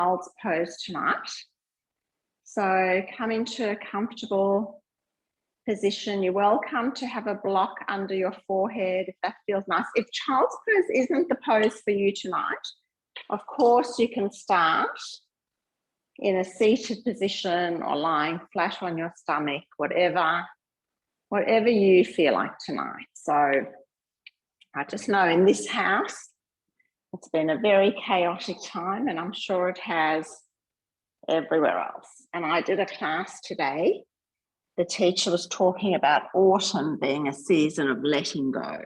child's pose tonight. So come into a comfortable position. You're welcome to have a block under your forehead if that feels nice. If child's pose isn't the pose for you tonight, of course you can start in a seated position or lying flat on your stomach, whatever you feel like tonight. So I just know in this house, it's been a very chaotic time, and I'm sure it has everywhere else. And I did a class today. The teacher was talking about autumn being a season of letting go.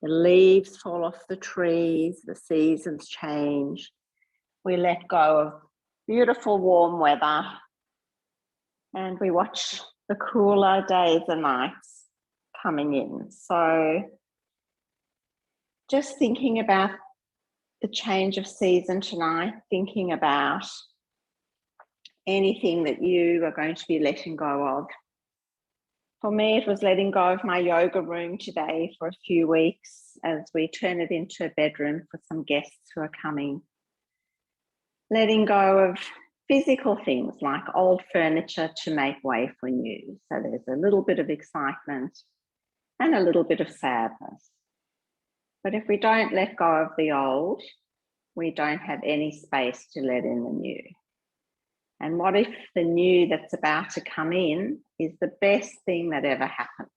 The leaves fall off the trees, the seasons change. We let go of beautiful warm weather, and we watch the cooler days and nights coming in. So just thinking about the change of season tonight, thinking about anything that you are going to be letting go of. For me, it was letting go of my yoga room today for a few weeks as we turn it into a bedroom for some guests who are coming. Letting go of physical things like old furniture to make way for new. So there's a little bit of excitement and a little bit of sadness. But if we don't let go of the old, we don't have any space to let in the new. And what if the new that's about to come in is the best thing that ever happened?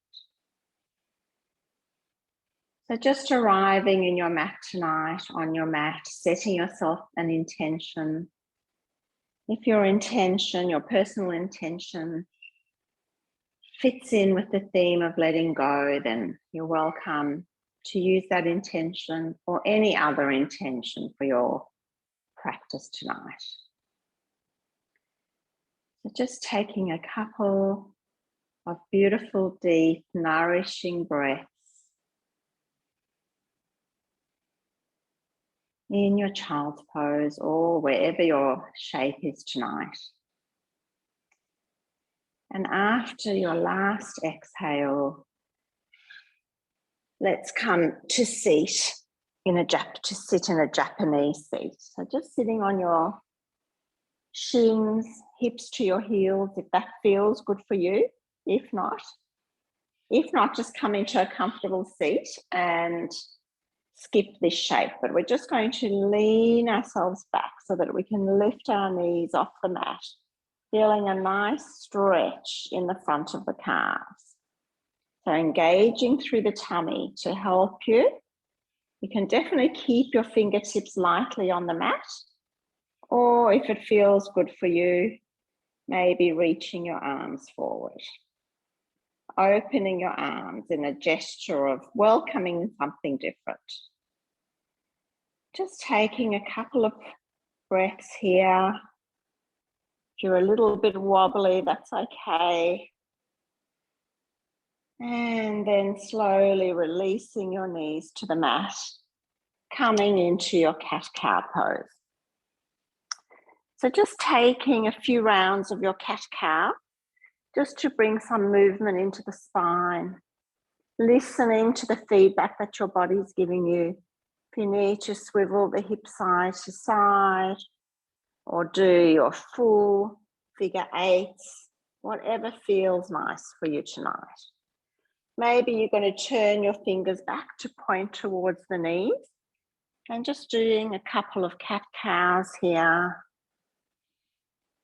So just arriving in your mat tonight, on your mat, setting yourself an intention. If your intention, your personal intention, fits in with the theme of letting go, then you're welcome to use that intention or any other intention for your practice tonight. So just taking a couple of beautiful, deep, nourishing breaths in your child's pose or wherever your shape is tonight. And after your last exhale, let's come to sit in a Japanese seat. So just sitting on your shins, hips to your heels, if that feels good for you. If not, just come into a comfortable seat and skip this shape. But we're just going to lean ourselves back so that we can lift our knees off the mat, feeling a nice stretch in the front of the calves. So engaging through the tummy to help you. You can definitely keep your fingertips lightly on the mat, or if it feels good for you, maybe reaching your arms forward. Opening your arms in a gesture of welcoming something different. Just taking a couple of breaths here. If you're a little bit wobbly, that's okay. And then slowly releasing your knees to the mat, coming into your cat-cow pose. So just taking a few rounds of your cat-cow, just to bring some movement into the spine, listening to the feedback that your body's giving you. If you need to swivel the hip side to side, or do your full figure eights, whatever feels nice for you tonight. Maybe you're going to turn your fingers back to point towards the knees, and just doing a couple of cat-cows here.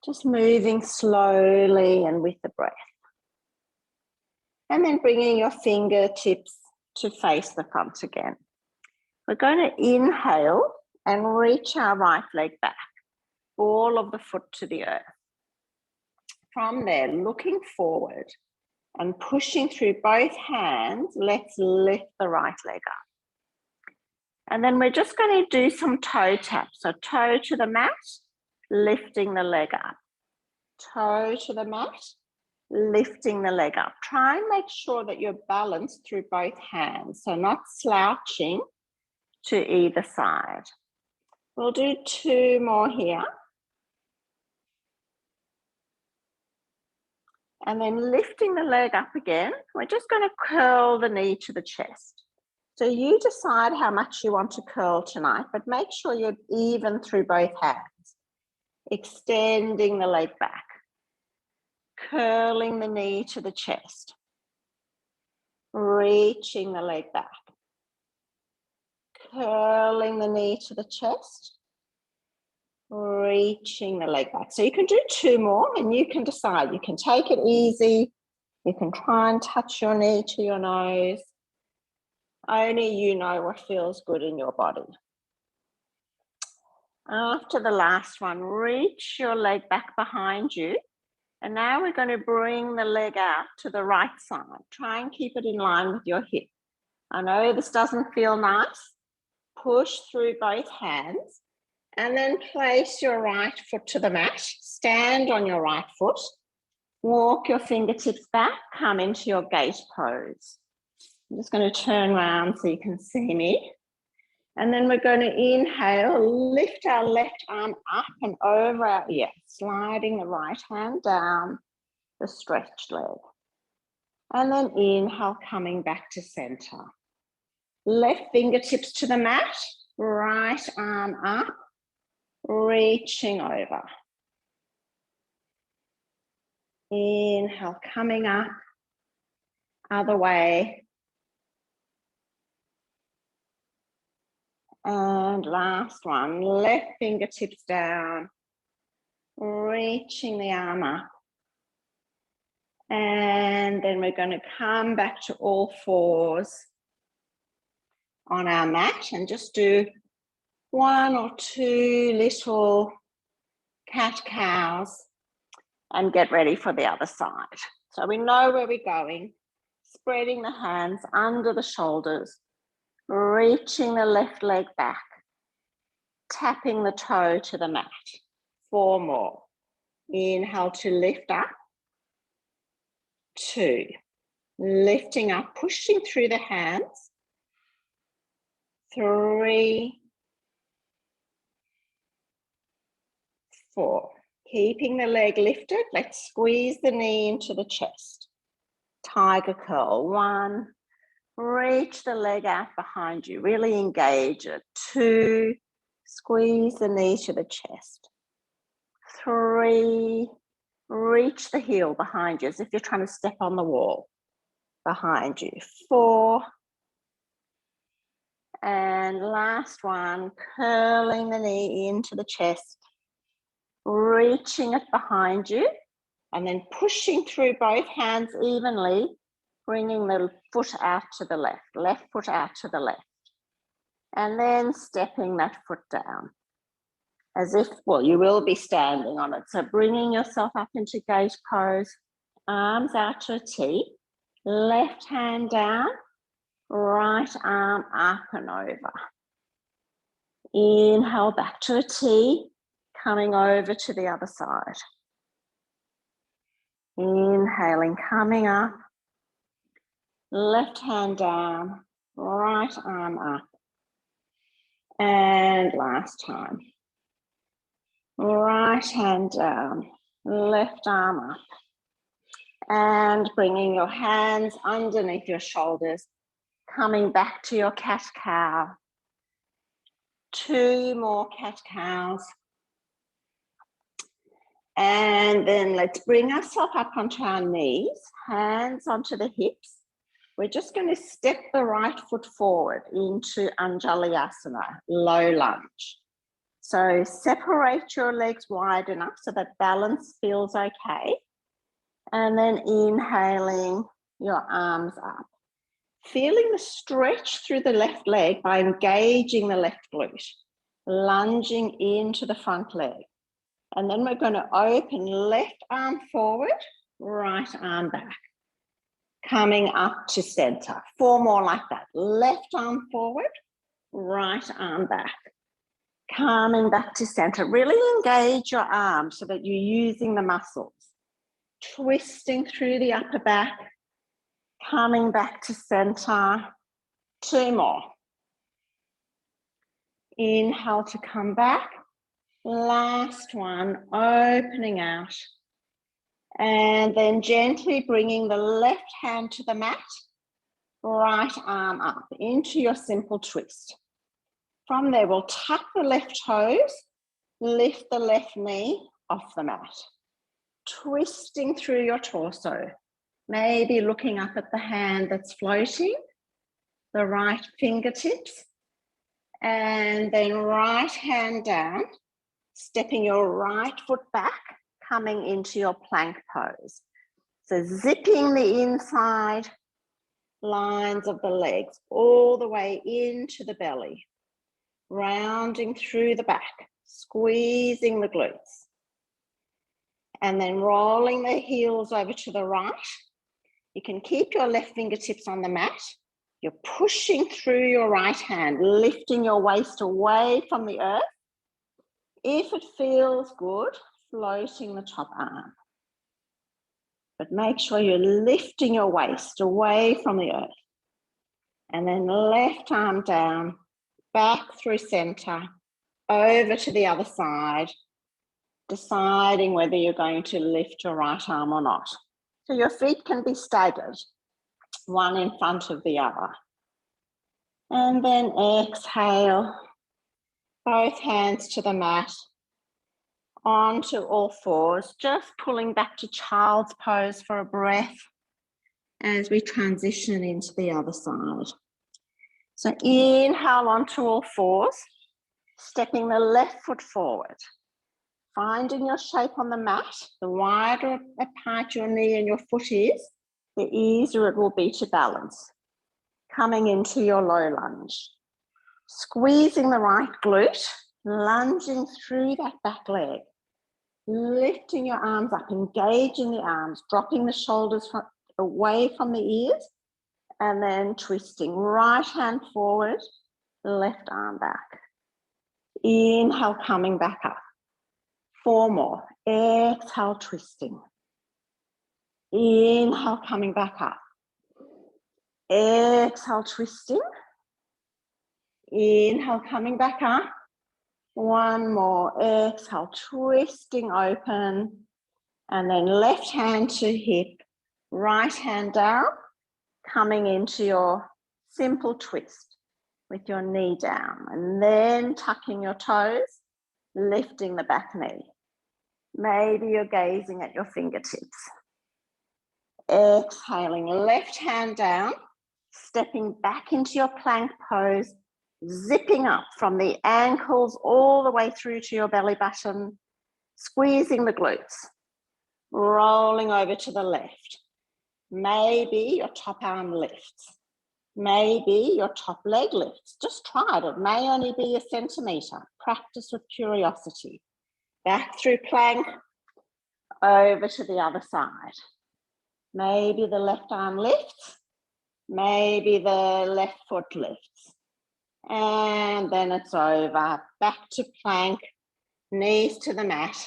Just moving slowly and with the breath. And then bringing your fingertips to face the front again. We're going to inhale and reach our right leg back, ball of the foot to the earth. From there, looking forward and pushing through both hands, let's lift the right leg up. And then we're just going to do some toe taps. So toe to the mat, lifting the leg up. Toe to the mat, lifting the leg up. Try and make sure that you're balanced through both hands, so not slouching to either side. We'll do 2 more here. And then lifting the leg up again, we're just going to curl the knee to the chest. So you decide how much you want to curl tonight, but make sure you're even through both hands. Extending the leg back. Curling the knee to the chest. Reaching the leg back. Curling the knee to the chest. Reaching the leg back. So you can do 2 more and you can decide. You can take it easy. You can try and touch your knee to your nose. Only you know what feels good in your body. After the last one, reach your leg back behind you. And now we're going to bring the leg out to the right side. Try and keep it in line with your hip. I know this doesn't feel nice. Push through both hands and then place your right foot to the mat. Stand on your right foot. Walk your fingertips back. Come into your gate pose. I'm just going to turn around so you can see me. And then we're going to inhale, lift our left arm up and over our ear, sliding the right hand down the stretched leg. And then inhale, coming back to center. Left fingertips to the mat, right arm up, reaching over. Inhale, coming up, other way. And last one, left fingertips down, reaching the arm up. And then we're going to come back to all fours on our mat and just do 1 or 2 little cat-cows and get ready for the other side. So we know where we're going, spreading the hands under the shoulders, reaching the left leg back, tapping the toe to the mat. 4 more. Inhale to lift up. 2. Lifting up, pushing through the hands. 3. 4. Keeping the leg lifted, let's squeeze the knee into the chest. Tiger curl. 1. Reach the leg out behind you, really engage it. 2. Squeeze the knee to the chest. 3. Reach the heel behind you as if you're trying to step on the wall behind you. 4. And last one, curling the knee into the chest, reaching it behind you, and then pushing through both hands evenly, bringing the foot out to the left foot out to the left. And then stepping that foot down. As if, well, you will be standing on it. So bringing yourself up into gate pose, arms out to a T, left hand down, right arm up and over. Inhale back to a T, coming over to the other side. Inhaling, coming up, left hand down, right arm up. And last time. Right hand down, left arm up. And bringing your hands underneath your shoulders, coming back to your cat-cow. 2 more cat-cows. And then let's bring ourselves up onto our knees, hands onto the hips. We're just going to step the right foot forward into Anjali Asana, low lunge. So separate your legs wide enough so that balance feels okay. And then inhaling your arms up. Feeling the stretch through the left leg by engaging the left glute. Lunging into the front leg. And then we're going to open left arm forward, right arm back. Coming up to center. 4 more like that. Left arm forward, right arm back. Coming back to center. Really engage your arms so that you're using the muscles. Twisting through the upper back. Coming back to center. 2 more. Inhale to come back. Last one, opening out. And then gently bringing the left hand to the mat. Right arm up into your simple twist. From there, we'll tuck the left toes, lift the left knee off the mat, twisting through your torso, maybe looking up at the hand that's floating, the right fingertips, and then right hand down, stepping your right foot back, coming into your plank pose. So zipping the inside lines of the legs all the way into the belly, rounding through the back, squeezing the glutes, and then rolling the heels over to the right. You can keep your left fingertips on the mat. You're pushing through your right hand, lifting your waist away from the earth. If it feels good, floating the top arm. But make sure you're lifting your waist away from the earth. And then left arm down, back through center, over to the other side, deciding whether you're going to lift your right arm or not. So your feet can be staggered, one in front of the other. And then exhale, both hands to the mat, onto all fours, just pulling back to child's pose for a breath as we transition into the other side. So inhale onto all fours, stepping the left foot forward, finding your shape on the mat. The wider apart your knee and your foot is, the easier it will be to balance. Coming into your low lunge, squeezing the right glute, lunging through that back leg, lifting your arms up, engaging the arms, dropping the shoulders away from the ears, and then twisting. Right hand forward, left arm back. Inhale, coming back up. 4 more. Exhale, twisting. Inhale, coming back up. Exhale, twisting. Inhale, coming back up. 1 more. Exhale, twisting open. And then left hand to hip, right hand down, coming into your simple twist with your knee down. And then tucking your toes, lifting the back knee. Maybe you're gazing at your fingertips. Exhaling, left hand down, stepping back into your plank pose, zipping up from the ankles all the way through to your belly button, squeezing the glutes, rolling over to the left. Maybe your top arm lifts. Maybe your top leg lifts. Just try it. It may only be a centimetre. Practice with curiosity. Back through plank, over to the other side. Maybe the left arm lifts. Maybe the left foot lifts. And then it's over. Back to plank, knees to the mat.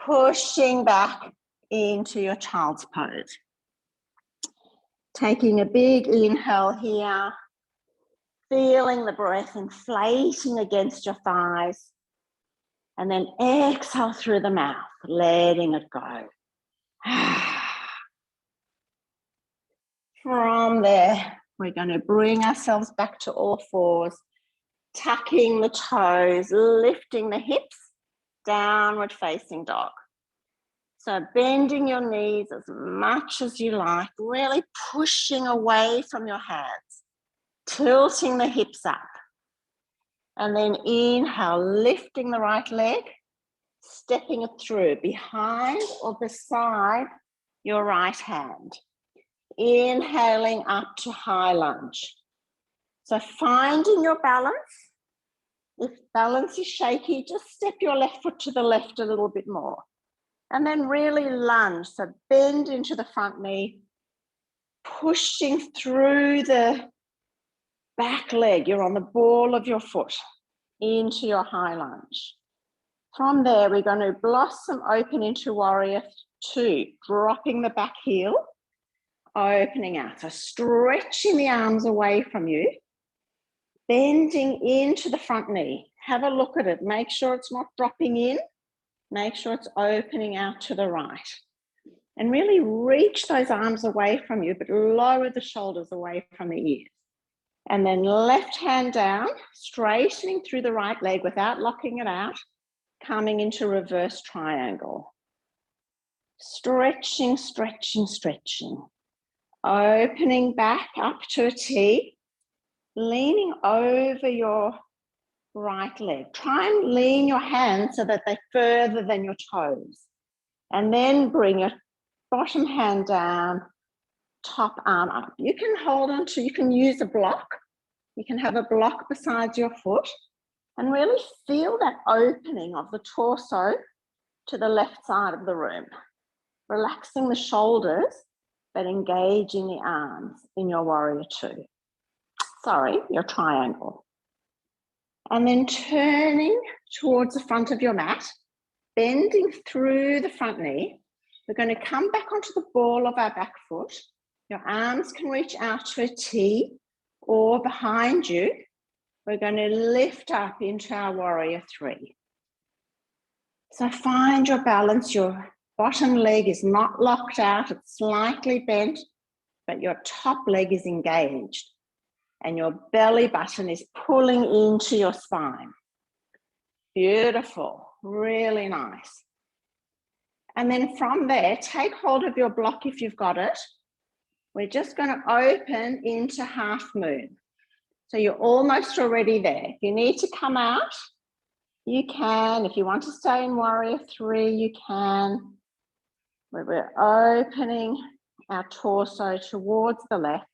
Pushing back into your child's pose. Taking a big inhale here. Feeling the breath inflating against your thighs. And then exhale through the mouth, letting it go. From there, we're going to bring ourselves back to all fours, tucking the toes, lifting the hips, downward facing dog. So bending your knees as much as you like, really pushing away from your hands, tilting the hips up. And then inhale, lifting the right leg, stepping it through behind or beside your right hand. Inhaling up to high lunge. So finding your balance. If balance is shaky, just step your left foot to the left a little bit more. And then really lunge. So bend into the front knee, pushing through the back leg. You're on the ball of your foot into your high lunge. From there, we're going to blossom open into warrior 2, dropping the back heel, opening out. So stretching the arms away from you, bending into the front knee. Have a look at it. Make sure it's not dropping in. Make sure it's opening out to the right. And really reach those arms away from you, but lower the shoulders away from the ears. And then left hand down, straightening through the right leg without locking it out. coming into reverse triangle. Stretching, stretching, stretching. Opening back up to a T, leaning over your right leg. Try and lean your hands so that they're further than your toes. And then bring your bottom hand down, top arm up. You can hold on to, you can use a block. You can have a block beside your foot and really feel that opening of the torso to the left side of the room. Relaxing the shoulders, but engaging the arms in your warrior two. Sorry, your triangle. And then turning towards the front of your mat, bending through the front knee. We're going to come back onto the ball of our back foot. Your arms can reach out to a T or behind you. We're going to lift up into our warrior three. So find your balance. Your bottom leg is not locked out, it's slightly bent, but your top leg is engaged and your belly button is pulling into your spine. Beautiful, really nice. And then from there, take hold of your block if you've got it. We're just going to open into half moon. So you're almost already there. If you need to come out, you can. If you want to stay in warrior three, you can. We're opening our torso towards the left,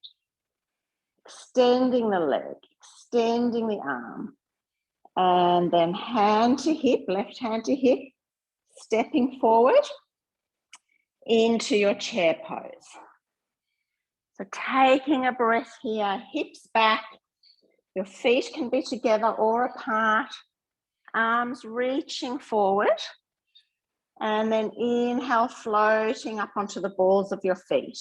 extending the leg, extending the arm, and then hand to hip, left hand to hip, stepping forward into your chair pose. So taking a breath here, hips back, your feet can be together or apart, arms reaching forward, and then inhale, floating up onto the balls of your feet.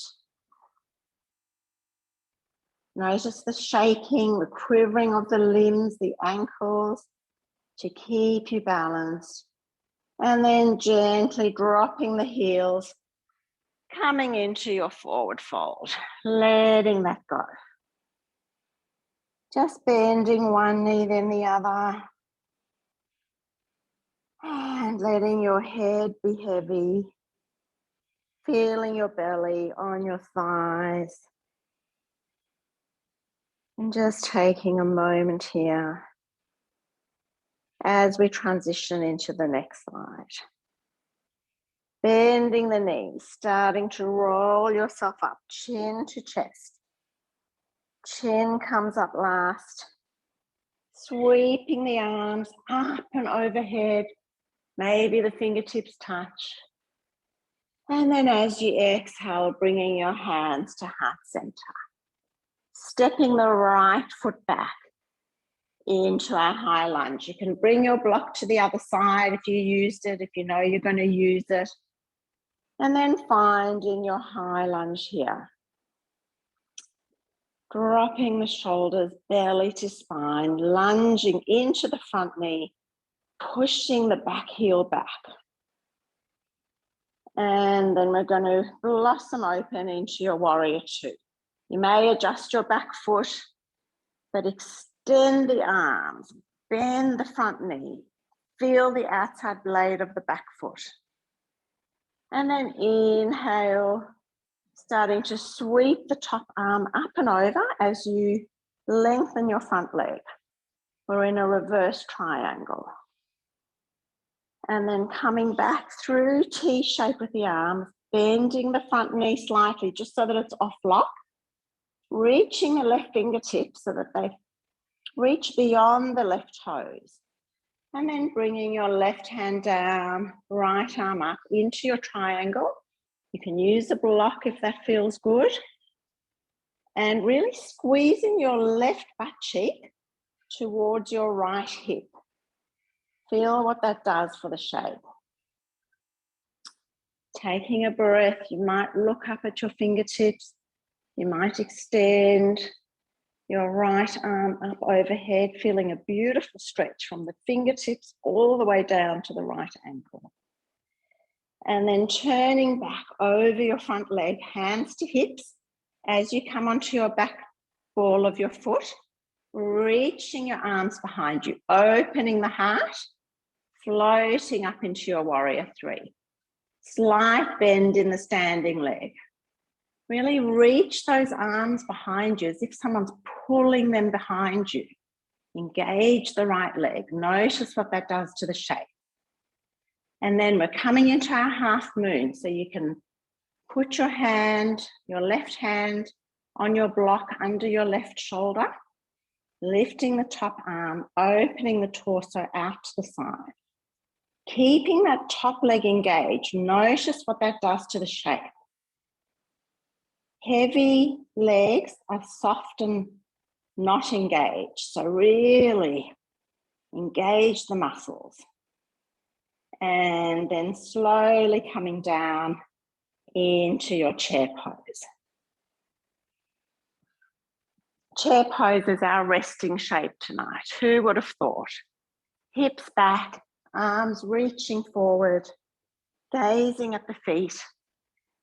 Notice the shaking, the quivering of the limbs, the ankles, to keep you balanced. And then gently dropping the heels, coming into your forward fold, letting that go. Just bending one knee, then the other. And letting your head be heavy. Feeling your belly on your thighs. And just taking a moment here as we transition into the next side. Bending the knees, starting to roll yourself up, chin to chest. Chin comes up last. Sweeping the arms up and overhead. Maybe the fingertips touch. And then as you exhale, bringing your hands to heart center. Stepping the right foot back into our high lunge. You can bring your block to the other side if you used it, if you know you're going to use it. And then finding your high lunge here. Dropping the shoulders, belly to spine, lunging into the front knee, pushing the back heel back. And then we're going to blossom open into your warrior two. You may adjust your back foot, but extend the arms, bend the front knee, feel the outside blade of the back foot. And then inhale, starting to sweep the top arm up and over as you lengthen your front leg. We're in a reverse triangle. And then coming back through T shape with the arms, bending the front knee slightly just so that it's off lock. Reaching the left fingertips so that they reach beyond the left toes. And then bringing your left hand down, right arm up into your triangle. You can use a block if that feels good. And really squeezing your left butt cheek towards your right hip. Feel what that does for the shape. Taking a breath, you might look up at your fingertips. You might extend your right arm up overhead, feeling a beautiful stretch from the fingertips all the way down to the right ankle. And then turning back over your front leg, hands to hips, as you come onto your back ball of your foot, reaching your arms behind you, opening the heart, floating up into your warrior three. Slight bend in the standing leg. Really reach those arms behind you as if someone's pulling them behind you. Engage the right leg. Notice what that does to the shape. And then we're coming into our half moon. So you can put your left hand on your block under your left shoulder, lifting the top arm, opening the torso out to the side. Keeping that top leg engaged. Notice what that does to the shape. Heavy legs are soft and not engaged. So really engage the muscles. And then slowly coming down into your chair pose. Chair pose is our resting shape tonight. Who would have thought? Hips back, arms reaching forward, gazing at the feet,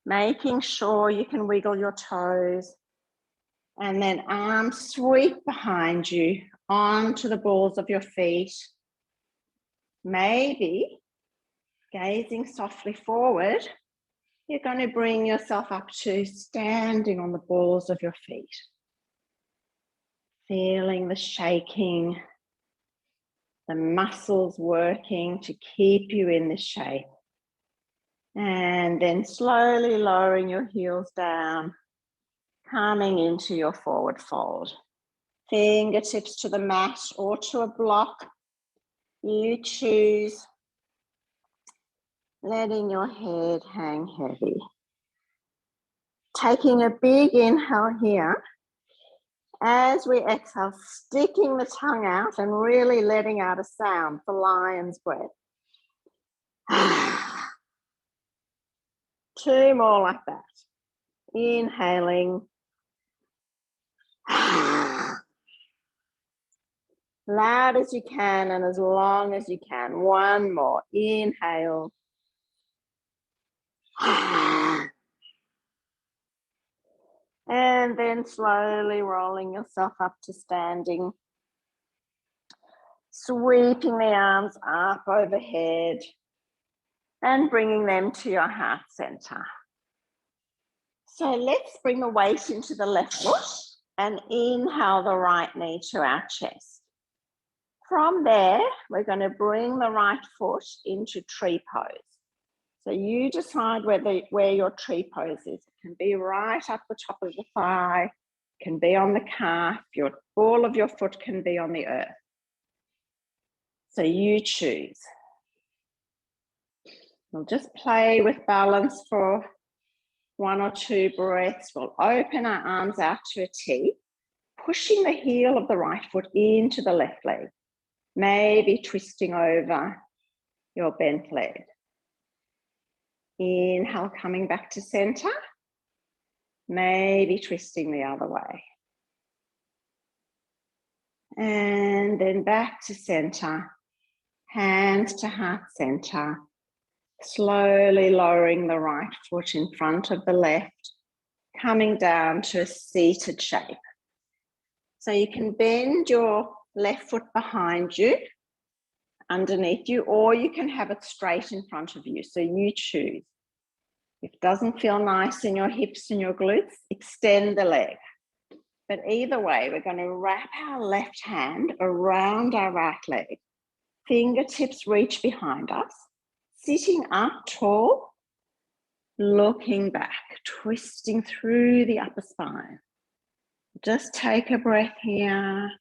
making sure you can wiggle your toes, and then arms sweep behind you onto the balls of your feet. Maybe gazing softly forward, you're going to bring yourself up to standing on the balls of your feet. Feeling the shaking, the muscles working to keep you in this shape. And then slowly lowering your heels down, coming into your forward fold. Fingertips to the mat or to a block. You choose. Letting your head hang heavy. Taking a big inhale here. As we exhale, sticking the tongue out and really letting out a sound for lion's breath. 2 more like that. Inhaling. Loud as you can and as long as you can. 1 more. Inhale. And then slowly rolling yourself up to standing. Sweeping the arms up overhead and bringing them to your heart center. So let's bring the weight into the left foot and inhale the right knee to our chest. From there, we're going to bring the right foot into tree pose. So you decide where your tree pose is. It can be right up the top of the thigh, it can be on the calf, your ball of your foot can be on the earth. So you choose. We'll just play with balance for 1 or 2 breaths. We'll open our arms out to a T, pushing the heel of the right foot into the left leg, maybe twisting over your bent leg. Inhale, coming back to center, maybe twisting the other way. And then back to center, hands to heart center, slowly lowering the right foot in front of the left, coming down to a seated shape. So you can bend your left foot behind you, underneath you, or you can have it straight in front of you. So you choose. If it doesn't feel nice in your hips and your glutes, extend the leg. But either way, we're going to wrap our left hand around our right leg. Fingertips reach behind us, sitting up tall, looking back, twisting through the upper spine. Just take a breath here.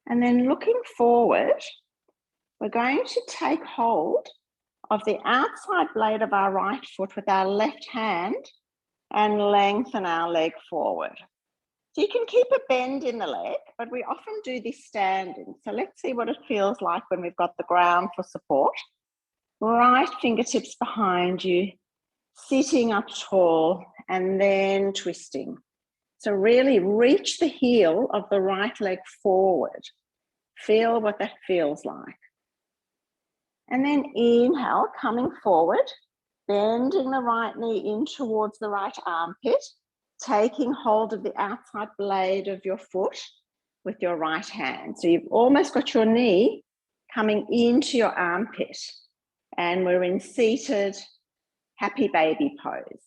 And then looking forward, we're going to take hold of the outside blade of our right foot with our left hand and lengthen our leg forward. So you can keep a bend in the leg, but we often do this standing. So let's see what it feels like when we've got the ground for support. Right fingertips behind you, sitting up tall and then twisting. So really reach the heel of the right leg forward. Feel what that feels like. And then inhale, coming forward, bending the right knee in towards the right armpit, taking hold of the outside blade of your foot with your right hand. So you've almost got your knee coming into your armpit, and we're in seated happy baby pose.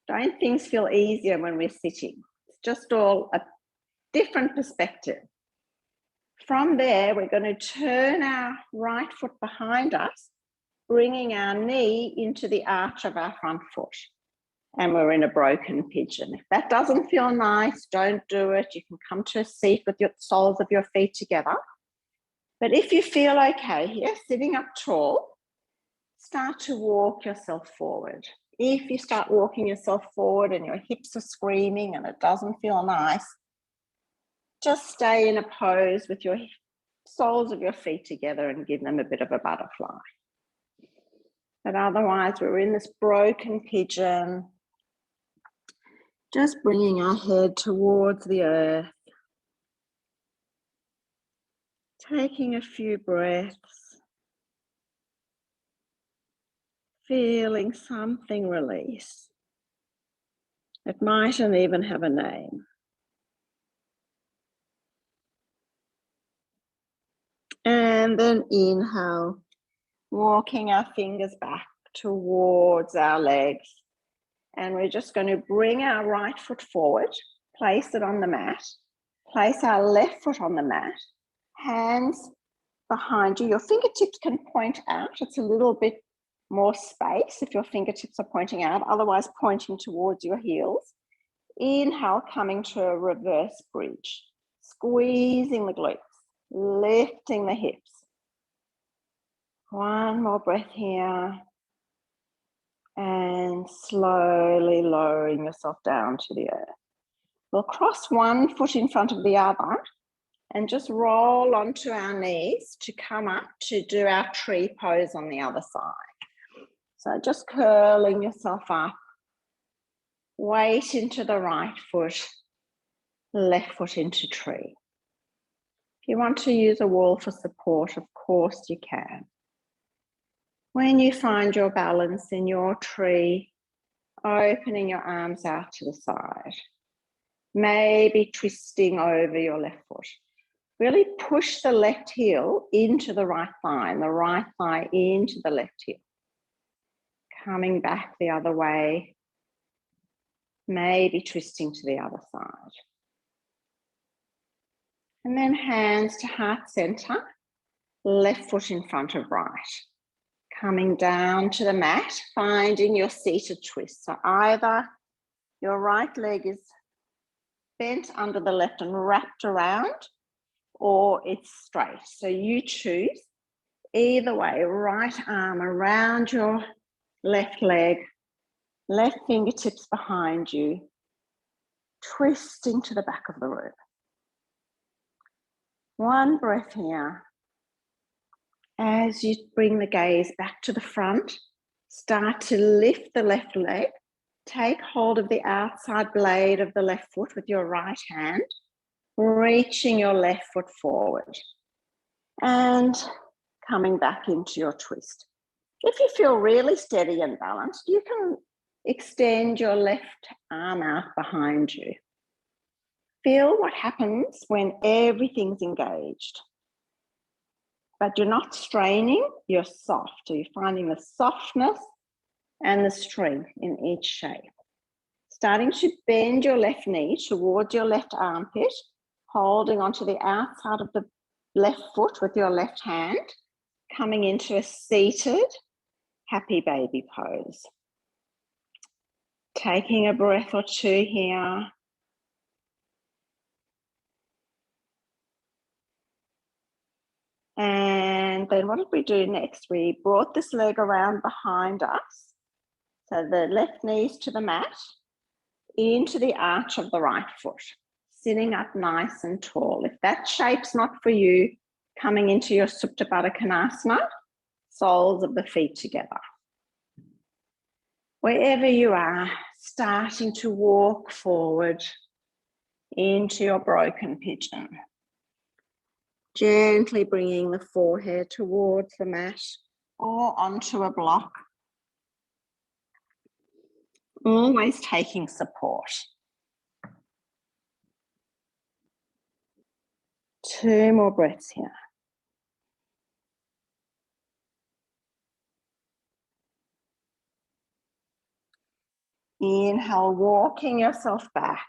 Don't things feel easier when we're sitting? It's just all a different perspective. From there, we're going to turn our right foot behind us, bringing our knee into the arch of our front foot. And we're in a broken pigeon. If that doesn't feel nice, don't do it. You can come to a seat with your soles of your feet together. But if you feel okay here, sitting up tall, start to walk yourself forward. If you start walking yourself forward and your hips are screaming and it doesn't feel nice, just stay in a pose with your soles of your feet together and give them a bit of a butterfly. But otherwise, we're in this broken pigeon, just bringing our head towards the earth, taking a few breaths, feeling something release. It mightn't even have a name. And then inhale, walking our fingers back towards our legs. And we're just going to bring our right foot forward, place it on the mat, place our left foot on the mat, hands behind you. Your fingertips can point out. It's a little bit more space if your fingertips are pointing out, otherwise pointing towards your heels. Inhale, coming to a reverse bridge, squeezing the glutes, lifting the hips. One more breath here. And slowly lowering yourself down to the earth. We'll cross one foot in front of the other and just roll onto our knees to come up to do our tree pose on the other side. So just curling yourself up, weight into the right foot, left foot into tree. If you want to use a wall for support, of course you can. When you find your balance in your tree, opening your arms out to the side, maybe twisting over your left foot. Really push the left heel into the right thigh and the right thigh into the left heel. Coming back the other way, maybe twisting to the other side. And then hands to heart center, left foot in front of right. Coming down to the mat, finding your seated twist. So either your right leg is bent under the left and wrapped around, or it's straight. So you choose. Either way, right arm around your left leg, left fingertips behind you, twisting to the back of the room. One breath here. As you bring the gaze back to the front, start to lift the left leg. Take hold of the outside blade of the left foot with your right hand, reaching your left foot forward and coming back into your twist. If you feel really steady and balanced, you can extend your left arm out behind you. Feel what happens when everything's engaged. But you're not straining, you're soft. So you're finding the softness and the strength in each shape. Starting to bend your left knee towards your left armpit, holding onto the outside of the left foot with your left hand, coming into a seated happy baby pose. Taking a breath or two here. And then what did we do next? We brought this leg around behind us. So the left knees to the mat, into the arch of the right foot, sitting up nice and tall. If that shape's not for you, coming into your Supta Baddha Konasana, soles of the feet together. Wherever you are, starting to walk forward into your broken pigeon. Gently bringing the forehead towards the mat or onto a block. Always taking support. 2 more breaths here. Inhale, walking yourself back.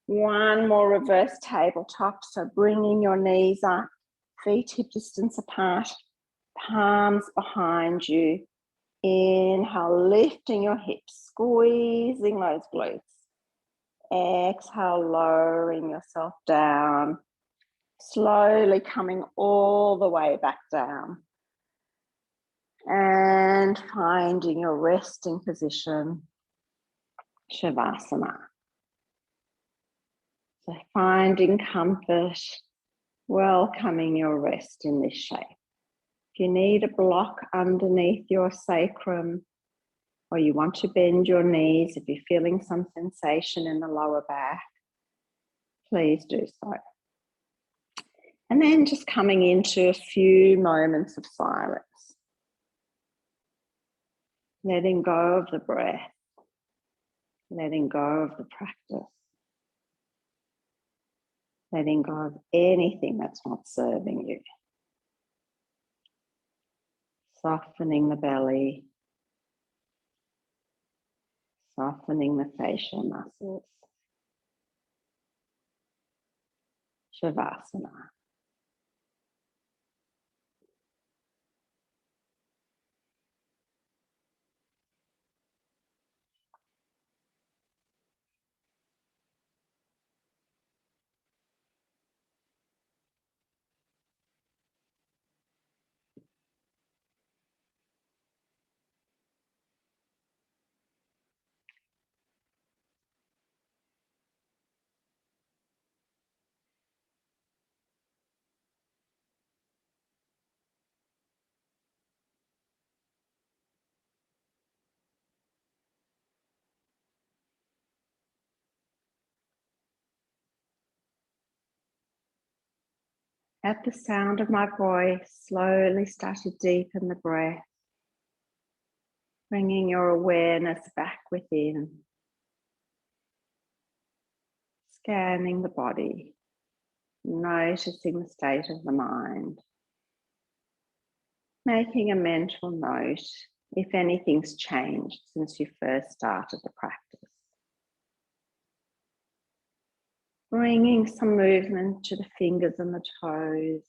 1 more reverse tabletop. So bringing your knees up, feet hip distance apart, palms behind you. Inhale, lifting your hips, squeezing those glutes. Exhale, lowering yourself down. Slowly coming all the way back down. And finding your resting position, Shavasana. So finding comfort, welcoming your rest in this shape. If you need a block underneath your sacrum, or you want to bend your knees, if you're feeling some sensation in the lower back, please do so. And then just coming into a few moments of silence. Letting go of the breath. Letting go of the practice. Letting go of anything that's not serving you. Softening the belly. Softening the facial muscles. Shavasana. At the sound of my voice, slowly start to deepen the breath, bringing your awareness back within, scanning the body, noticing the state of the mind, making a mental note if anything's changed since you first started the practice. Bringing some movement to the fingers and the toes.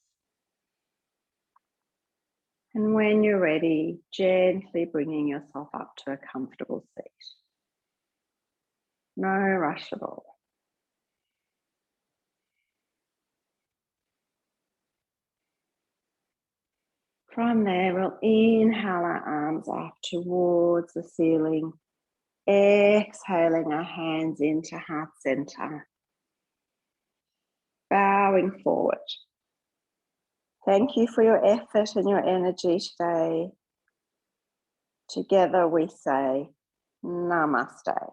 And when you're ready, gently bringing yourself up to a comfortable seat. No rush at all. From there, we'll inhale our arms up towards the ceiling. Exhaling our hands into heart center. Bowing forward. Thank you for your effort and your energy today. Together we say, Namaste.